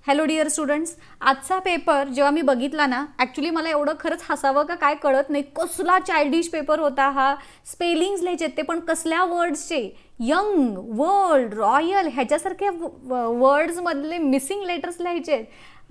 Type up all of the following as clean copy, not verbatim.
Hello dear students, आजचा paper जेव्हा मी बघितला ना, ॲक्च्युली मला एवढं खरंच हसावं का काय कळत नाही. कसला चाइल्डिश पेपर होता हा. स्पेलिंग्स लिहायचे ते पण कसल्या वर्ड्सचे, यंग, वर्ल्ड, रॉयल ह्याच्यासारख्या वर्ड्समधले मिसिंग लेटर्स लिहायचे.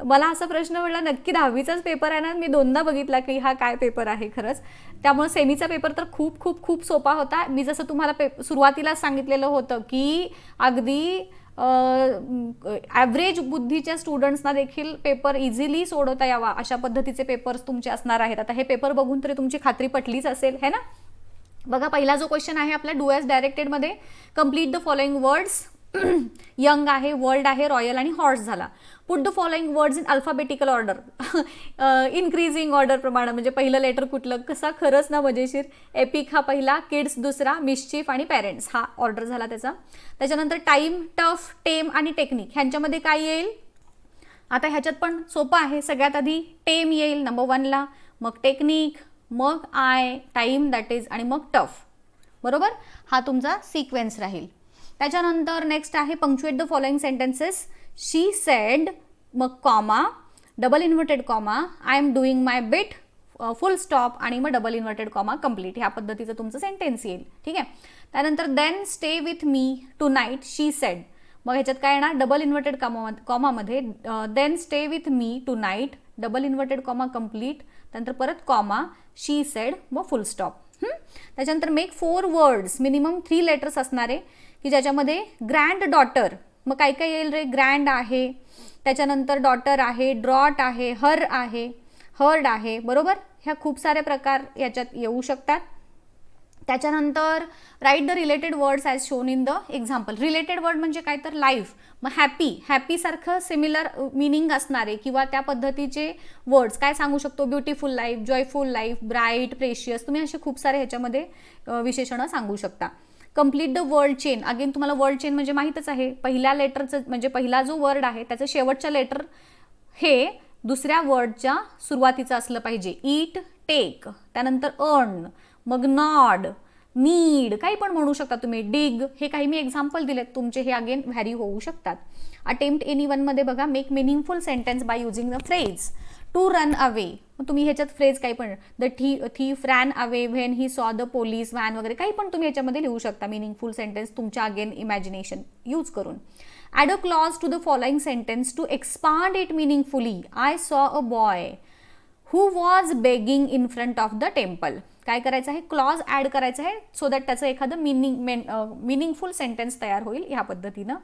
मला असा प्रश्न पडला, नक्की 10वीचाच पेपर आहे ना. मी दोनदा बघितला की हा काय पेपर आहे खरंच. त्यामुळे सेमीचा पेपर तर खूप खूप खूप सोपा होता. मी जसं तुम्हाला सुरुवातीलाच सांगितलेलं होतं की अगदी ॲव्हरेज बुद्धीच्या स्टुडंट्सना देखील पेपर इझिली सोडवता यावा अशा पद्धतीचे पेपर्स तुमचे असणार आहेत. आता हे पेपर बघून तरी तुमची खात्री पटलीच असेल है ना. बघा, पहिला जो क्वेश्चन आहे आपला डू ॲज डायरेक्टेडमध्ये, complete the following words. Young आहे, वर्ल्ड आहे, रॉयल आणि हॉर्स झाला. Put the following words in alphabetical order, increasing order प्रमाणे. म्हणजे पहिलं लेटर कुठलं, कसा खरंच ना मजेशीर. एपिक हा पहिला, किड्स दुसरा, मिस्चिफ आणि पेरेंट्स हा ऑर्डर झाला त्याचा. त्याच्यानंतर टाईम, टफ, टेम आणि टेक्निक ह्यांच्यामध्ये काय येईल. आता ह्याच्यात पण सोपं आहे. सगळ्यात आधी टेम येईल नंबर 1ला, मग टेक्निक, मग टाईम दॅट इज आणि मग टफ. बरोबर, हा तुमचा सिक्वेन्स राहील. त्याच्यानंतर नेक्स्ट आहे punctuate the following sentences. She said, मग comma, double inverted comma, I am doing my bit, full stop आणि मग डबल इन्व्हर्टेड कॉमा कंप्लीट. ह्या पद्धतीचं तुमचं सेंटेन्स येईल. ठीक आहे. त्यानंतर then stay with me tonight, she said. मग ह्याच्यात काय येणार, डबल इन्व्हर्टेड कॉमामध्ये then stay with me tonight, double inverted comma complete, त्यानंतर परत कॉमा, शी सेड, मग फुल स्टॉप. त्याच्यानंतर मेक 4 वर्ड्स, मिनिमम 3 लेटर्स असणारे, की ज्याच्यामध्ये ग्रँड डॉटर, मग काय काय येईल रे. ग्रँड आहे, त्याच्यानंतर डॉटर आहे, ड्रॉट आहे, हर आहे, हर्ड आहे. बरोबर, ह्या खूप सारे प्रकार याच्यात येऊ शकतात. त्याच्यानंतर write the related words as shown in the example. Related word म्हणजे काय तर लाईफ, मग हॅपी, हॅपीसारखं सिमिलर मिनिंग असणारे किंवा त्या पद्धतीचे वर्ड्स काय सांगू शकतो. Beautiful life, joyful life, bright, precious. तुम्ही असे खूप सारे ह्याच्यामध्ये विशेषणं सांगू शकता. Complete the word chain. Again तुम्हाला वर्ड चेन म्हणजे माहीतच आहे. पहिल्या लेटरचं म्हणजे पहिला जो वर्ड आहे त्याचं शेवटचं लेटर हे दुसऱ्या वर्डच्या सुरुवातीचं असलं पाहिजे. ईट, टेक, त्यानंतर अर्न, मग नॉड, नीड, काही पण म्हणू शकता तुम्ही. डिग, हे काही मी एक्झाम्पल दिलेत तुमचे, हे अगेन व्हॅरी होऊ शकतात. अटेम्प्ट एनी वनमध्ये बघा, make meaningful sentence by using the phrase. To run away, तुम्ही ह्याच्यात फ्रेज काही पण, the thief ran away when he saw the police van वगैरे काही पण तुम्ही ह्याच्यामध्ये लिहू शकता. मिनिंगफुल सेंटेन्स तुमच्या अगेन इमॅजिनेशन यूज करून. Add a clause to the following sentence to expand it meaningfully. I saw a boy who was begging in front of the temple. काय करायचं आहे, क्लॉज ॲड करायचं आहे सो दॅट त्याचं एखादं meaningful sentence तयार होईल ह्या पद्धतीनं.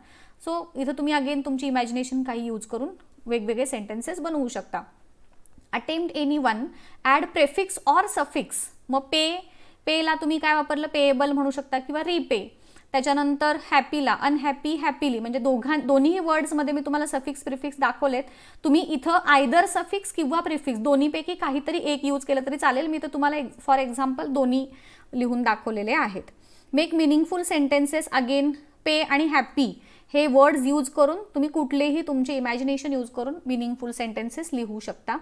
सो इथं तुम्ही अगेन तुमची इमॅजिनेशन काही यूज करून वेगवेगळे सेंटेन्सेस बनवू शकता. Attempt any one, add prefix or suffix. मग पेला तुम्ही काय वापरलं, पेएबल म्हणू शकता किंवा रिपे. त्याच्यानंतर हॅपीला अनहॅपी, हॅपीली, म्हणजे दोन्ही वर्ड्समध्ये मी तुम्हाला सफिक्स प्रिफिक्स दाखवलेत. तुम्ही इथं आयदर सफिक्स किंवा प्रिफिक्स दोन्हीपैकी काहीतरी एक यूज केलं तरी चालेल. मी तर तुम्हाला फॉर एक्झाम्पल दोन्ही लिहून दाखवलेले आहेत. Make meaningful sentences. Again pay आणि हॅपी हे वर्ड्स यूज करून तुम्ही कुठलेही तुमचे इमॅजिनेशन यूज करून मिनिंगफुल सेंटेन्सेस लिहू शकता.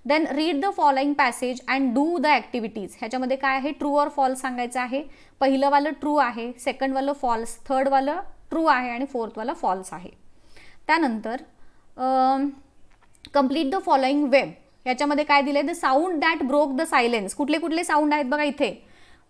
Then read the following passage and do the activities. ह्याच्यामध्ये काय आहे, ट्रू ऑर फॉल्स सांगायचं आहे. पहिलंवालं ट्रू आहे, सेकंडवालं फॉल्स, थर्डवालं ट्रू आहे आणि फोर्थवालं फॉल्स आहे. त्यानंतर कंप्लीट द फॉलोइंग वेब. ह्याच्यामध्ये काय दिलं आहे, the sound that broke the silence. कुठले कुठले साऊंड आहेत बघा इथे.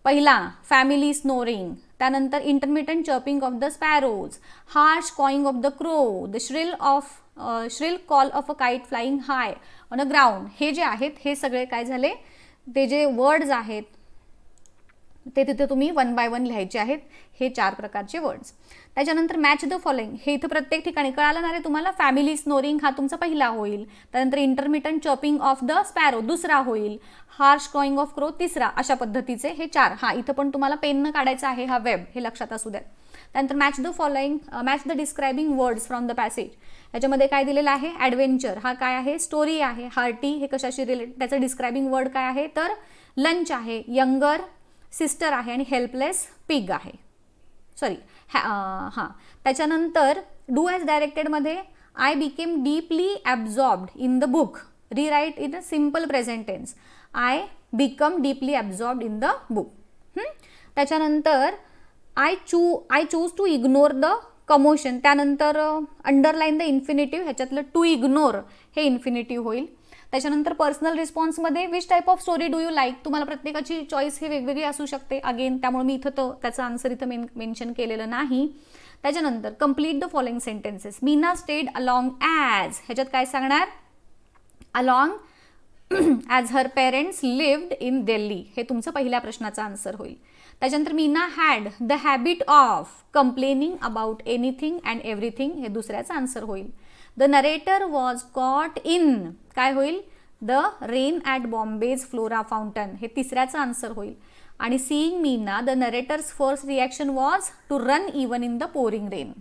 पहिला फॅमिली स्नोरिंग, त्यानंतर intermittent chirping of the sparrows, harsh cawing of the crow, the shrill call of a kite flying high on a ground. हे जे आहेत हे सगळे काय झाले, ते जे वर्ड्स आहेत ते तिथे तुम्ही 1 by 1 लिहायचे आहेत. हे 4 प्रकारचे वर्ड्स. त्याच्यानंतर मॅच द फॉलोइंग. हे इथं प्रत्येक ठिकाणी कळालं ना रे तुम्हाला. फॅमिली स्नोरिंग हा तुमचा पहिला होईल, त्यानंतर intermittent chopping of the sparrow दुसरा होईल, हार्श क्रॉईंग ऑफ क्रो तिसरा. अशा पद्धतीचे हे 4. हा इथं पण तुम्हाला पेननं काढायचा आहे हा वेब, हे लक्षात असू द्या. त्यानंतर match the following, match the describing words from the passage. याच्यामध्ये काय दिलेलं आहे, ॲडव्हेंचर हा काय आहे, स्टोरी आहे. हार्टी हे कशाशी रिलेटेड, त्याचं डिस्क्रायबिंग वर्ड काय आहे तर लंच आहे. यंगर सिस्टर आहे आणि हेल्पलेस पिग आहे. सॉरी हां. त्याच्यानंतर डू ॲज डायरेक्टेडमध्ये I became deeply absorbed in the book. Rewrite in a simple present tense. I become deeply absorbed in the book. त्याच्यानंतर I choose to ignore the commotion, त्यानंतर underline the infinitive, ह्याच्यातलं to ignore हे infinitive होईल. त्याच्यानंतर personal रिस्पॉन्समध्ये which type of story do you like, तुम्हाला प्रत्येकाची choice हे वेगवेगळी असू शकते. अगेन त्यामुळे मी इथं तो त्याचा आन्सर इथं मेन्शन केलेलं नाही. त्याच्यानंतर complete the following sentences. Meena stayed along as, ह्याच्यात काय सांगणार, along as her parents lived in Delhi, हे तुमचं पहिल्या प्रश्नाचा आन्सर होईल. त्याच्यानंतर Meena had the habit of complaining about anything and everything, हे दुसऱ्याचा आन्सर होईल. The narrator was caught in, काय होईल, the rain at Bombay's Flora Fountain, हे तिसऱ्याचा आन्सर होईल. आणि seeing Meena the narrator's first reaction was to run even in the pouring rain.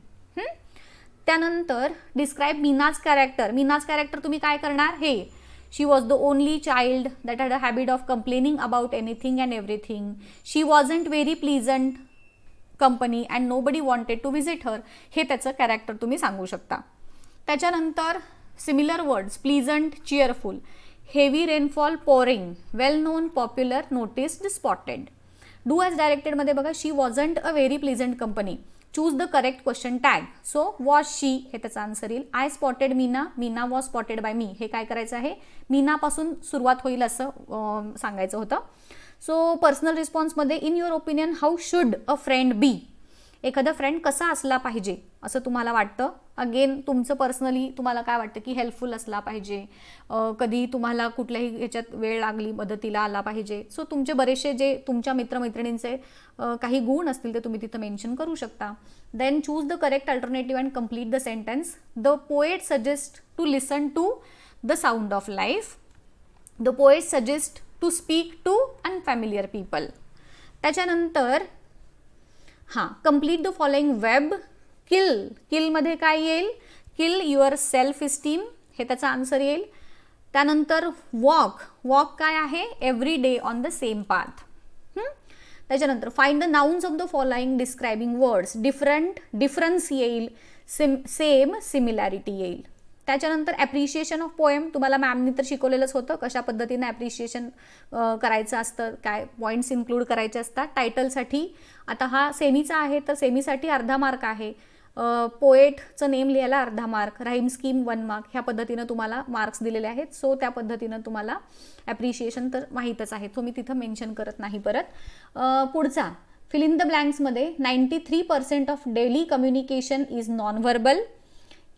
त्यानंतर describe Meena's character. Meena's character तुम्ही काय करणार, हे she was the only child that had a habit of complaining about anything and everything. She wasn't very pleasant company and nobody wanted to visit her, हे त्याचं character तुम्ही सांगू शकता. त्याच्यानंतर similar words, pleasant, cheerful, heavy rainfall, pouring, well known, popular, noticed, spotted. Do as डायरेक्टेडमध्ये बघा, she wasn't a very pleasant company, choose the correct question tag. So was she, हे त्याचा आन्सर येईल. I spotted Meena, Meena was spotted by me, हे काय करायचं आहे, मीनापासून सुरुवात होईल असं सांगायचं होतं. सो पर्सनल रिस्पॉन्समध्ये in your opinion how should a friend be, एखादा फ्रेंड कसा असला पाहिजे असं तुम्हाला वाटतं. अगेन तुमचं पर्सनली तुम्हाला काय वाटतं की हेल्पफुल असला पाहिजे, कधी तुम्हाला कुठल्याही ह्याच्यात वेळ लागली मदतीला आला पाहिजे. सो तुमचे बरेचसे जे तुमच्या मित्रमैत्रिणींचे काही गुण असतील ते तुम्ही तिथं मेन्शन करू शकता. Then choose the correct alternative and complete the sentence. The poet suggest to listen to the sound of life. The poet suggest to speak to unfamiliar people. त्याच्यानंतर complete the following web. Kill, किलमध्ये काय येईल, किल your self esteem, हे त्याचा आन्सर येईल. त्यानंतर walk, walk काय आहे, every day on the same path. त्याच्यानंतर find the nouns of the following describing words. Different, difference येईल. सेम, सिमिलॅरिटी येईल. त्याच्यानंतर ॲप्रिशिएशन ऑफ पोएम, तुम्हाला मॅमनी तर शिकवलेलंच होतं कशा पद्धतीने ॲप्रिशिएशन करायचं असतं, काय पॉईंट्स इन्क्लूड करायचे असतात. टायटलसाठी आता हा सेमीचा आहे तर सेमीसाठी अर्धा मार्क आहे. पोएटचं नेम लिहायला अर्धा मार्क, राईम स्कीम 1 मार्क, ह्या पद्धतीनं तुम्हाला मार्क्स दिलेले आहेत. सो त्या पद्धतीनं तुम्हाला ॲप्रिशिएशन तर माहीतच आहे, तो मी तिथं मेन्शन करत नाही परत. पुढचा फिल इन द ब्लँक्समध्ये 93% of daily communication is non verbal.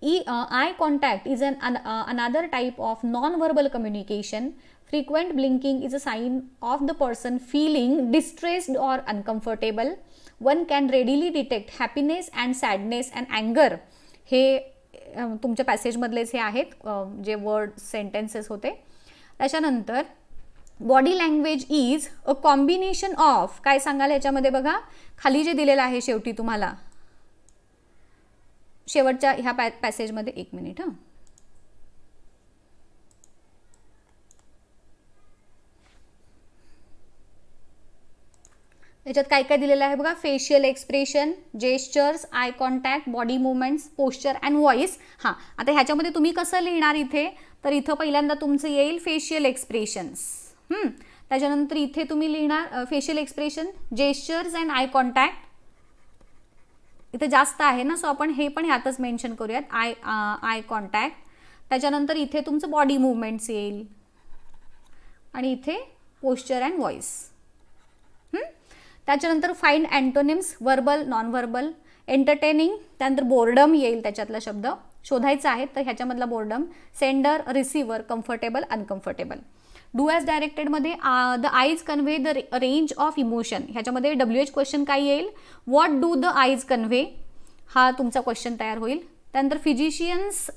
Eye contact is another type of non-verbal communication. Frequent blinking is a sign of the person feeling distressed or uncomfortable. One can readily detect happiness and sadness and anger. हे तुमच्या पॅसेजमधलेच हे आहेत जे word sentences होते. त्याच्यानंतर body language is a combination of, काय सांगाल ह्याच्यामध्ये बघा, खाली जे दिलेलं आहे शेवटी तुम्हाला शेवटच्या ह्या पॅसेजमध्ये, एक मिनिट याच्यात काय काय दिलेलं आहे बघा, facial expression, gestures, eye contact, body movements, posture and voice. आता ह्याच्यामध्ये तुम्ही कसं लिहिणार इथे, तर इथं पहिल्यांदा तुमचं येईल फेशियल एक्सप्रेशन्स. त्याच्यानंतर इथे तुम्ही लिहिणार facial expression, gestures and eye contact. इथे जास्त आहे ना, सो आपण हे पण ह्यातच मेन्शन करूयात, आय कॉन्टॅक्ट. त्याच्यानंतर इथे तुमचं बॉडी मुवमेंट्स येईल आणि इथे पोस्चर अँड व्हॉइस. त्याच्यानंतर find antonyms, verbal, non verbal. Entertaining, त्यानंतर बोर्डम येईल त्याच्यातला शब्द शोधायचा आहे, तर ह्याच्यामधला boredom. Sender, receiver, comfortable, uncomfortable. Do as डायरेक्टेडमध्ये the eyes convey the range of emotion, ह्याच्यामध्ये WH क्वेश्चन काय येईल, what do the eyes convey, हा तुमचा क्वेश्चन तयार होईल. त्यानंतर physicians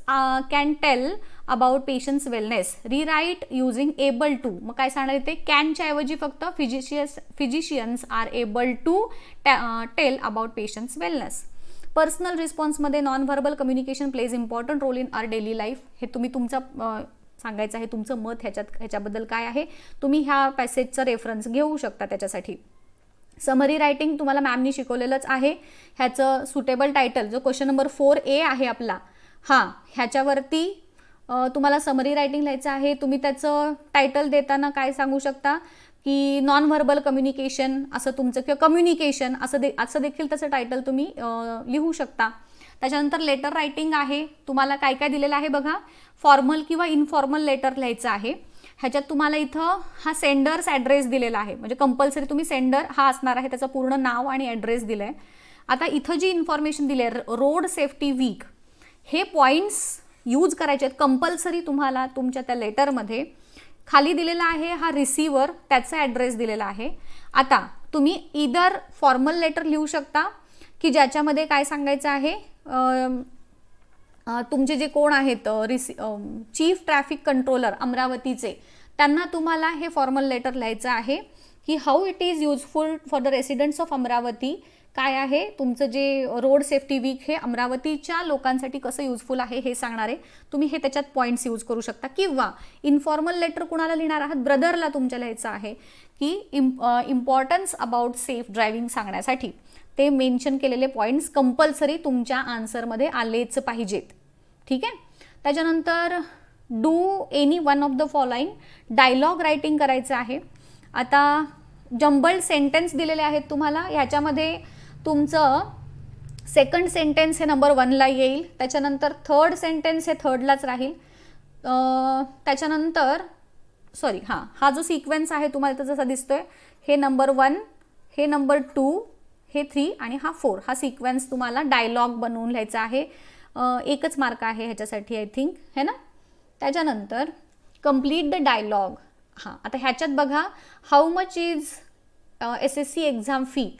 can tell about patients wellness. Rewrite using able to, मग काय सांगणार येते, कॅनच्या ऐवजी फक्त physicians are able to tell about patients wellness. Personal रिस्पॉन्समध्ये non verbal communication plays important role in our daily life, हे तुम्ही तुमचा सांगायचं आहे, तुमचं मत ह्याच्याबद्दल काय आहे, तुम्ही ह्या पॅसेजचा रेफरन्स घेऊ शकता त्याच्यासाठी. समरी रायटिंग तुम्हाला मॅमनी शिकवलेलंच आहे, ह्याचं सुटेबल टायटल जो क्वेश्चन नंबर 4A आहे आपला, ह्याच्यावरती तुम्हाला समरी रायटिंग लिहायचं आहे. तुम्ही त्याचं टायटल देताना काय सांगू शकता की नॉन व्हर्बल कम्युनिकेशन असं तुमचं, किंवा कम्युनिकेशन असं देखील त्याचं टायटल तुम्ही लिहू शकता. त्याच्यानंतर लेटर रायटिंग आहे, तुम्हाला काय काय दिलेलं आहे बघा, फॉर्मल किंवा इनफॉर्मल लेटर लिहायचं आहे. ह्याच्यात तुम्हाला इथं हा सेंडर्स ॲड्रेस दिलेला आहे, म्हणजे कंपल्सरी तुम्ही सेंडर हा असणार आहे, त्याचं पूर्ण नाव आणि ॲड्रेस दिलं आहे. आता इथं जी इन्फॉर्मेशन दिली आहे रोड सेफ्टी वीक, हे पॉईंट्स यूज करायचे आहेत कंपल्सरी तुम्हाला तुमच्या त्या लेटरमध्ये. खाली दिलेला आहे हा रिसिव्हर, त्याचा ॲड्रेस दिलेला आहे. आता तुम्ही इदर फॉर्मल लेटर लिहू शकता की ज्याच्यामध्ये काय सांगायचं आहे, तुमचे जे कोण आहेत चीफ ट्रॅफिक कंट्रोलर अमरावतीचे, त्यांना तुम्हाला हे फॉर्मल लेटर लिहायचं आहे की how it is useful for the residents of Amravati. काय आहे तुमचं जे रोड सेफ्टी वीक हे अमरावतीच्या लोकांसाठी कसं युजफुल आहे हे सांगणार आहे. तुम्ही हे त्याच्यात पॉईंट्स यूज करू शकता. किंवा इन्फॉर्मल लेटर कुणाला लिहिणार आहात, ब्रदरला तुमच्या लिहायचं आहे की इम्पॉर्टन्स अबाउट सेफ ड्रायव्हिंग सांगण्यासाठी ते मेन्शन केलेले पॉईंट्स कंपल्सरी तुमच्या आन्सरमध्ये आलेच पाहिजेत. ठीक आहे. त्याच्यानंतर do any one of the following, dialogue writing करायचं आहे. आता जम्बल्ड सेंटेन्स दिलेले आहेत तुम्हाला, ह्याच्यामध्ये तुमचं सेकंड सेंटेन्स हे नंबर 1ला येईल, त्याच्यानंतर थर्ड सेंटेन्स हे थर्डलाच राहील, त्याच्यानंतर हा जो सिक्वेन्स आहे तुम्हाला तर जसा दिसतोय, हे नंबर 1, हे नंबर 2, हे 3 आणि हा 4, हा सिक्वेन्स तुम्हाला डायलॉग बनवून लिहायचा आहे. 1च मार्क आहे ह्याच्यासाठी आय थिंक, है ना. त्याच्यानंतर कंप्लीट द डायलॉग. आता ह्याच्यात बघा how much is SSC exam fee,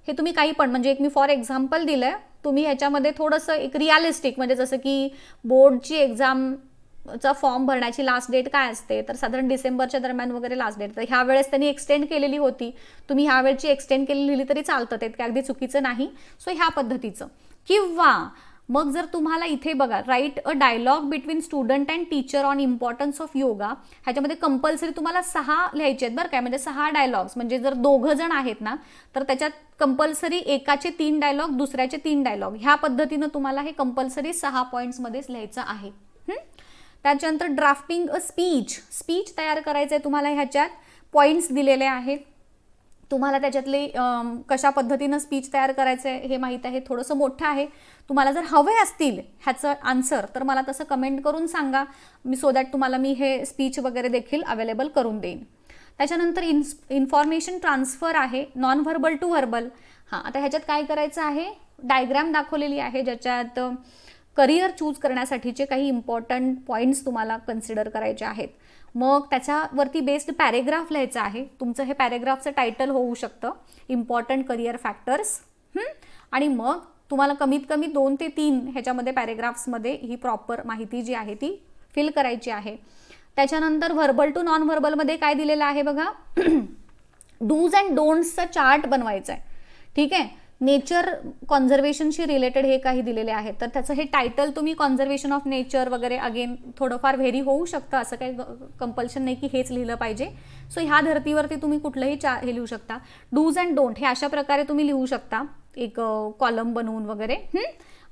हे तुम्ही काही पण, म्हणजे एक मी फॉर एक्झाम्पल दिलं आहे, तुम्ही ह्याच्यामध्ये थोडंसं एक रिअलिस्टिक, म्हणजे जसं की बोर्डची एक्झामचा फॉर्म भरण्याची लास्ट डेट काय असते, तर साधारण डिसेंबरच्या दरम्यान वगैरे लास्ट डेट, तर ह्या वेळेस त्यांनी एक्सटेंड केलेली होती, तुम्ही ह्या वेळची एक्सटेंड केलेली लिहिली तरी चालतं, ते काय अगदी चुकीचं नाही. सो ह्या पद्धतीचं. किंवा मग जर तुम्हाला इथे बघा write a dialogue between student and teacher on importance of yoga, ह्याच्यामध्ये कंपल्सरी तुम्हाला 6 लिहायचे आहेत बरं काय, म्हणजे 6 डायलॉग्स, म्हणजे जर 2 जण आहेत ना तर त्याच्यात कंपल्सरी एकाचे 3 डायलॉग, दुसऱ्याचे 3 डायलॉग, ह्या पद्धतीनं तुम्हाला हे कंपल्सरी 6 पॉईंट्समध्येच लिहायचं आहे. त्याच्यानंतर ड्राफ्टिंग अ स्पीच तयार करायचं आहे तुम्हाला, ह्याच्यात पॉईंट्स दिलेले आहेत. तुम्हाला त्याच्यातले कशा पद्धतीनं स्पीच तयार करायचं आहे हे माहीत आहे, थोडंसं मोठं आहे. तुम्हाला जर हवे असतील ह्याचं आन्सर तर मला तसं कमेंट करून सांगा, मी सो दॅट तुम्हाला मी हे स्पीच वगैरे देखील अवेलेबल करून देईन. त्याच्यानंतर इन्फॉर्मेशन ट्रान्सफर आहे, नॉन व्हर्बल टू व्हर्बल. आता ह्याच्यात काय करायचं आहे, डायग्राम दाखवलेली आहे ज्याच्यात करिअर चूज करण्यासाठीचे काही इम्पॉर्टंट पॉईंट्स तुम्हाला कन्सिडर करायचे आहेत. मग त्याच्यावरती बेस्ड पॅरेग्राफ लिहायचं आहे. तुमचं हे पॅरेग्राफचं टायटल होऊ शकतं इम्पॉर्टंट करिअर फॅक्टर्स. आणि मग तुम्हाला कमीत कमी 2 ते 3 ह्याच्यामध्ये पॅरेग्राफ्समध्ये ही प्रॉपर माहिती जी आहे ती फिल करायची आहे. त्याच्यानंतर व्हर्बल टू नॉन व्हर्बलमध्ये काय दिलेलं आहे बघा, डूज अँड डोंट्सचा चार्ट बनवायचा आहे. ठीक आहे. नेचर कॉन्झर्वेशनशी रिलेटेड हे काही दिलेले आहेत, तर त्याचं हे टायटल तुम्ही कॉन्झर्वेशन ऑफ नेचर वगैरे अगेन थोडंफार व्हेरी होऊ शकतं, असं काही कंपल्शन नाही की हेच लिहिलं पाहिजे. सो ह्या धर्तीवरती तुम्ही कुठलंही हे लिहू शकता. डूज अँड डोंट हे अशा प्रकारे तुम्ही लिहू शकता, एक कॉलम बनवून वगैरे.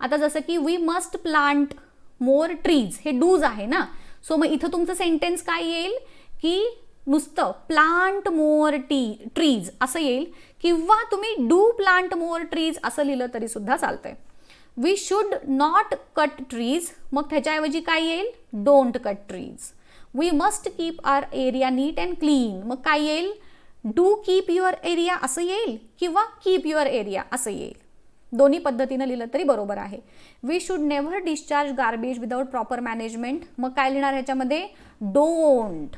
आता जसं की we must plant more trees, हे डूज आहे ना, सो मग इथं तुमचं सेंटेन्स काय येईल की नुसतं प्लांट मोर ट्रीज असं येईल, किंवा तुम्ही डू प्लांट मोर ट्रीज असं लिहिलं तरी सुद्धा चालतंय. We should not cut trees, मग त्याच्याऐवजी काय येईल, don't cut trees. We must keep our area neat and clean, मग काय येईल, डू कीप युअर एरिया असं येईल, किंवा कीप युअर एरिया असं येईल. दोन्ही पद्धतीनं लिहिलं तरी बरोबर आहे. We should never discharge garbage without proper management, मग काय लिहिणार ह्याच्यामध्ये, डोंट,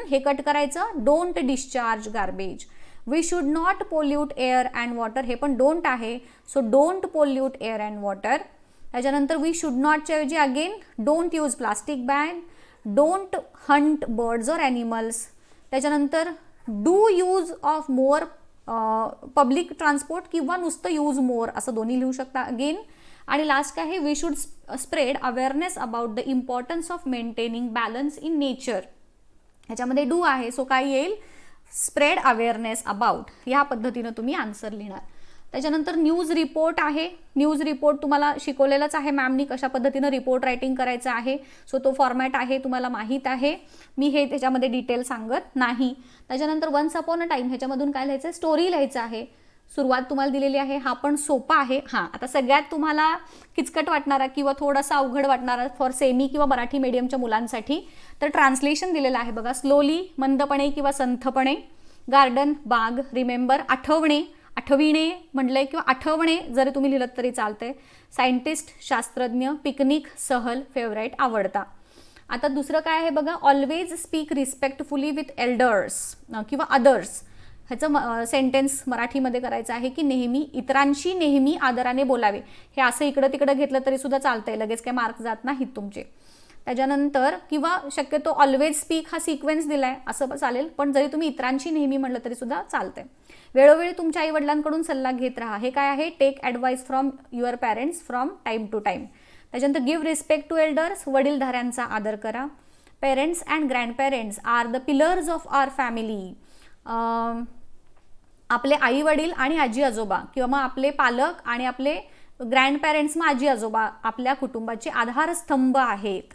हे कट करायचं, don't discharge garbage. We should not pollute air and water, हे पण डोंट आहे, so don't pollute air and water. त्याच्यानंतर वी शुड नॉटच्या ऐवजी again don't use plastic bag, don't hunt birds or animals. त्याच्यानंतर do use of more public transport, किंवा नुसतं use more असं दोन्ही लिहू शकता अगेन. आणि लास्ट काय आहे, we should spread awareness about the importance of maintaining balance in nature, ह्याच्यामध्ये डू आहे, सो काय येईल, स्प्रेड अवेअरनेस अबाउट. ह्या पद्धतीनं तुम्ही आन्सर लिहिणार. त्याच्यानंतर न्यूज रिपोर्ट आहे. न्यूज रिपोर्ट तुम्हाला शिकवलेलंच आहे मॅमनी कशा पद्धतीनं रिपोर्ट रायटिंग करायचं आहे, सो तो फॉर्मॅट आहे तुम्हाला माहीत आहे, मी हे त्याच्यामध्ये डिटेल सांगत नाही. त्याच्यानंतर वन्स अपॉन अ टाईम, ह्याच्यामधून काय लिहायचं आहे, स्टोरी लिहायचं आहे. सुरुवात तुम्हाला दिलेली आहे, हा पण सोपा आहे. हां, आता सगळ्यात तुम्हाला किचकट वाटणारा किंवा थोडासा अवघड वाटणारा फॉर सेमी किंवा मराठी मीडियमच्या मुलांसाठी तर ट्रान्सलेशन दिलेलं आहे बघा. स्लोली मंदपणे किंवा संथपणे, गार्डन बाग, रिमेंबर आठवणे, आठविणे म्हटलंय किंवा आठवणे जरी तुम्ही लिहिलं तरी चालतंय, सायंटिस्ट शास्त्रज्ञ, पिकनिक सहल, फेवरेट आवडता. आता दुसरं काय आहे बघा, always speak respectfully with elders किंवा अदर्स. ह्याचं सेंटेन्स मराठीमध्ये करायचं आहे की नेहमी इतरांशी नेहमी आदराने बोलावे. हे असं इकडं तिकडं घेतलं तरी सुद्धा चालतंय, लगेच काय मार्क जात नाहीत तुमचे. त्याच्यानंतर किंवा शक्यतो ऑलवेज स्पीक हा सिक्वेन्स दिलाय असं चालेल, पण जरी तुम्ही इतरांशी नेहमी म्हटलं तरी सुद्धा चालतंय. वेळोवेळी तुमच्या आईवडिलांकडून सल्ला घेत राहा. हे काय आहे, take advice from your parents from time to time. त्याच्यानंतर गिव्ह रिस्पेक्ट टू एल्डर्स, वडीलधाऱ्यांचा आदर करा. Parents and grandparents are the pillars of our family. आपले आई वडील आणि आजी आजोबा किंवा मग आपले पालक आणि आपले ग्रँडपेरेंट्स मग आजी आजोबा आपल्या कुटुंबाचे आधारस्तंभ आहेत.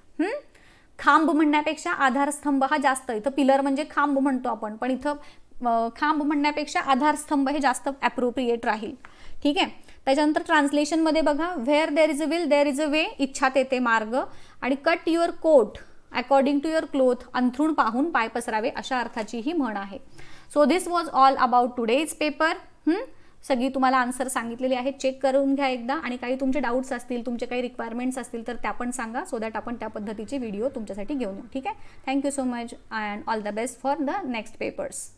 खांब म्हणण्यापेक्षा आधारस्तंभ हा जास्त, इथं पिलर म्हणजे खांब म्हणतो आपण, पण इथं खांब म्हणण्यापेक्षा आधारस्तंभ हे जास्त ॲप्रोप्रिएट राहील. ठीक आहे. त्याच्यानंतर ट्रान्सलेशनमध्ये बघा, where there is a will there is a way, इच्छात येते मार्ग. आणि cut your coat according to your cloth, अंथरूण पाहून पाय पसरावे अशा अर्थाची ही म्हण आहे. So this was all about today's paper. सगळी तुम्हाला आन्सर सांगितलेली आहेत, चेक करून घ्या एकदा. आणि काही तुमचे डाऊट्स असतील, तुमचे काही रिक्वायरमेंट्स असतील तर त्या पण सांगा, सो दॅट आपण त्या पद्धतीचे व्हिडिओ तुमच्यासाठी घेऊन येऊ. ठीक आहे. Thank you so much and all the best for the next papers.